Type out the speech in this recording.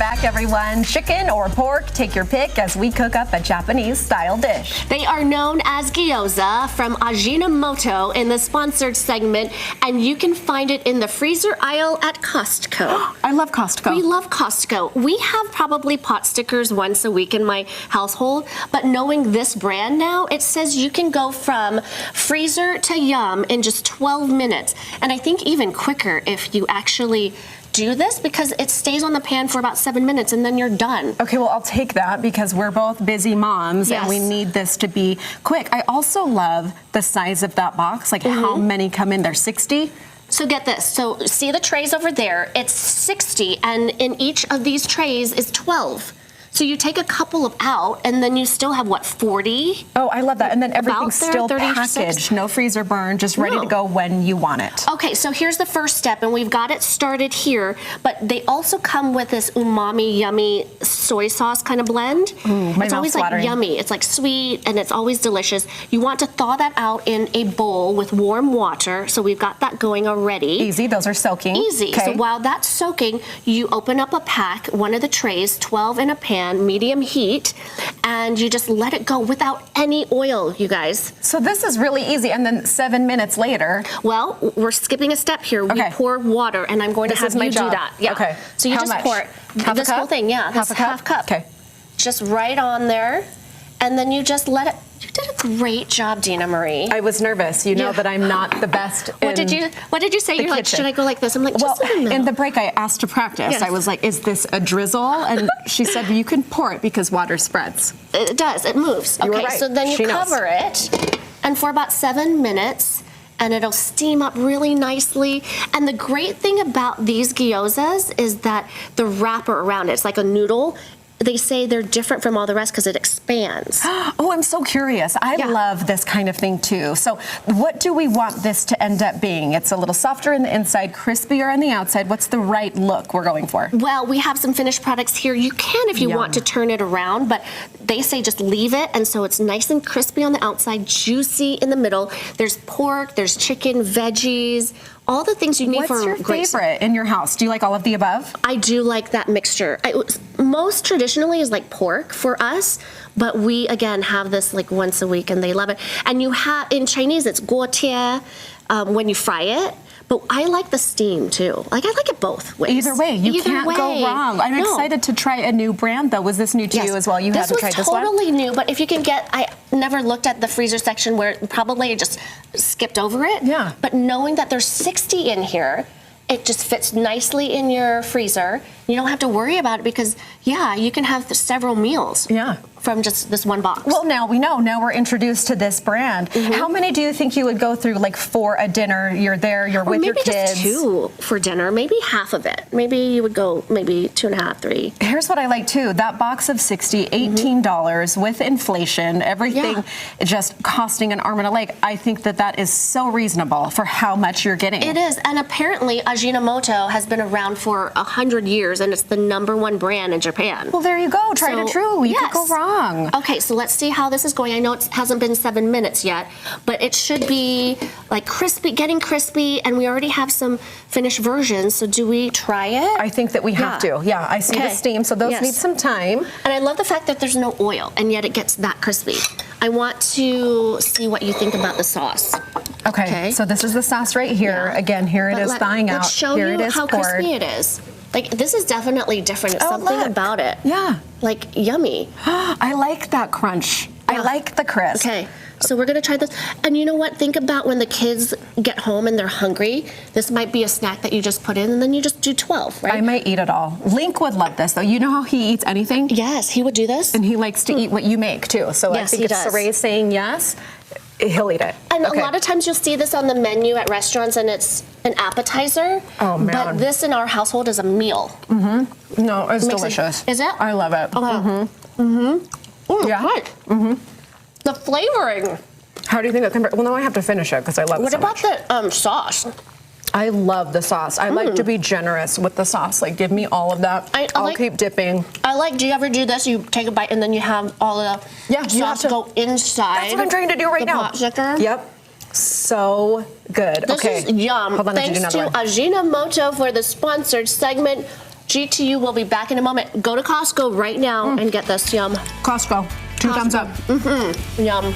back, everyone. Chicken or pork, take your pick as we cook up a Japanese-style dish. They are known as Gyoza from Ajinomoto in the sponsored segment, and you can find it in the freezer aisle at Costco. I love Costco. We love Costco. We have probably pot stickers once a week in my household, but knowing this brand now, it says you can go from freezer to yum in just 12 minutes, and I think even quicker if you actually do this, because it stays on the pan for about 7 minutes and then you're done. Okay, well, I'll take that because we're both busy moms and we need this to be quick. I also love the size of that box, like how many come in there, 60? So get this, so see the trays over there, it's 60, and in each of these trays is 12. So you take a couple of out, and then you still have, what, 40? Oh, I love that. And then everything's still 36. packaged, no freezer burn, just ready to go when you want it. Okay, so here's the first step, and we've got it started here, but they also come with this umami, yummy soy sauce kind of blend. Ooh, my it's always mouth's watering. like yummy. It's like sweet, and it's always delicious. You want to thaw that out in a bowl with warm water, so we've got that going already. Easy, those are soaking. Easy. Okay. So while that's soaking, you open up a pack, one of the trays, 12 in a pan, medium heat, and you just let it go without any oil, you guys. So this is really easy, and then 7 minutes later. Well, we're skipping a step here. We pour water, and I'm going to have you do that. Yeah. Okay. So you How just much? pour it. Half this a cup? whole thing, yeah. Half a cup? Half cup. Okay. Just right on there, and then you just let it. You did a great job, Dina Marie. I was nervous. You know that I'm not the best. What did you say? You're like, should I go like this? I'm like, just in the break, I asked to practice. Yes. I was like, is this a drizzle? And she said, you can pour it because water spreads. It does. It moves. You were Okay, right. so then you She knows. cover it, and for about 7 minutes, and it'll steam up really nicely. And the great thing about these gyozas is that the wrapper around it, it's like a noodle. They say they're different from all the rest because it expands. Oh, I'm so curious. I love this kind of thing too. So what do we want this to end up being? It's a little softer in the inside, crispier on the outside. What's the right look we're going for? Well, we have some finished products here. You can if you want to turn it around, but they say just leave it, and so it's nice and crispy on the outside, juicy in the middle. There's pork, there's chicken, veggies, all the things you need for What's your favorite in your house? Do you like all of the above? I do like that mixture. Most traditionally is like pork for us, but we again have this like once a week, and they love it. And you have in Chinese it's guotie when you fry it. But I like the steam too. Like I like it both ways. Either way, you can't go wrong. I'm excited to try a new brand though. Was this new to you as well? You haven't tried this one? This was totally new, but if you can get, I never looked at the freezer section where probably I just skipped over it. Yeah. But knowing that there's 60 in here, it just fits nicely in your freezer. You don't have to worry about it because, you can have several meals. Yeah. From just this one box. Well, now we know. Now we're introduced to this brand. How many do you think you would go through, like for a dinner? You're there, you're with your kids. Maybe just 2 for dinner. Maybe half of it. Maybe you would go maybe 2.5, 3. Here's what I like too. That box of 60, $18 with inflation, everything just costing an arm and a leg. I think that is so reasonable for how much you're getting. It is, and apparently Ajinomoto has been around for 100 years, and it's the #1 brand in Japan. Well, there you go. Tried and true. You could go wrong. Okay, so let's see how this is going. I know it hasn't been 7 minutes yet, but it should be like crispy, getting crispy, and we already have some finished versions, so do we try it? I think that we have to. Yeah, I see the steam, so those need some time. And I love the fact that there's no oil, and yet it gets that crispy. I want to see what you think about the sauce. Okay, so this is the sauce right here. Again, here it is thawing out. Let's show here you it is how poured. crispy it is. Like, this is definitely different. It's something about it. Yeah. Like, yummy. I like that crunch. I like the crisp. Okay, so we're gonna try this. And you know what? Think about when the kids get home and they're hungry. This might be a snack that you just put in, and then you just do 12, right? I might eat it all. Link would love this, though. You know how he eats anything? Yes, he would do this. And he likes to eat what you make, too. So I think if Saray's saying yes, he'll eat it. And a lot of times you'll see this on the menu at restaurants, and it's an appetizer. Oh, man. But this in our household is a meal. No, it's delicious. Is it? I love it. Yeah. Right. The flavoring. How do you think it compares? Well, now I have to finish it because I love it so much. What about the sauce? I love the sauce. I like to be generous with the sauce. Like, give me all of that. I'll keep dipping. Do you ever do this? You take a bite and then you have all the sauce go inside. That's what I'm trying to do right now. Yep. So good. This is yum. Hold on, Thanks to Ajinomoto for the sponsored segment. GTU will be back in a moment. Go to Costco right now and get this. Yum. Costco. Two thumbs up. Yum.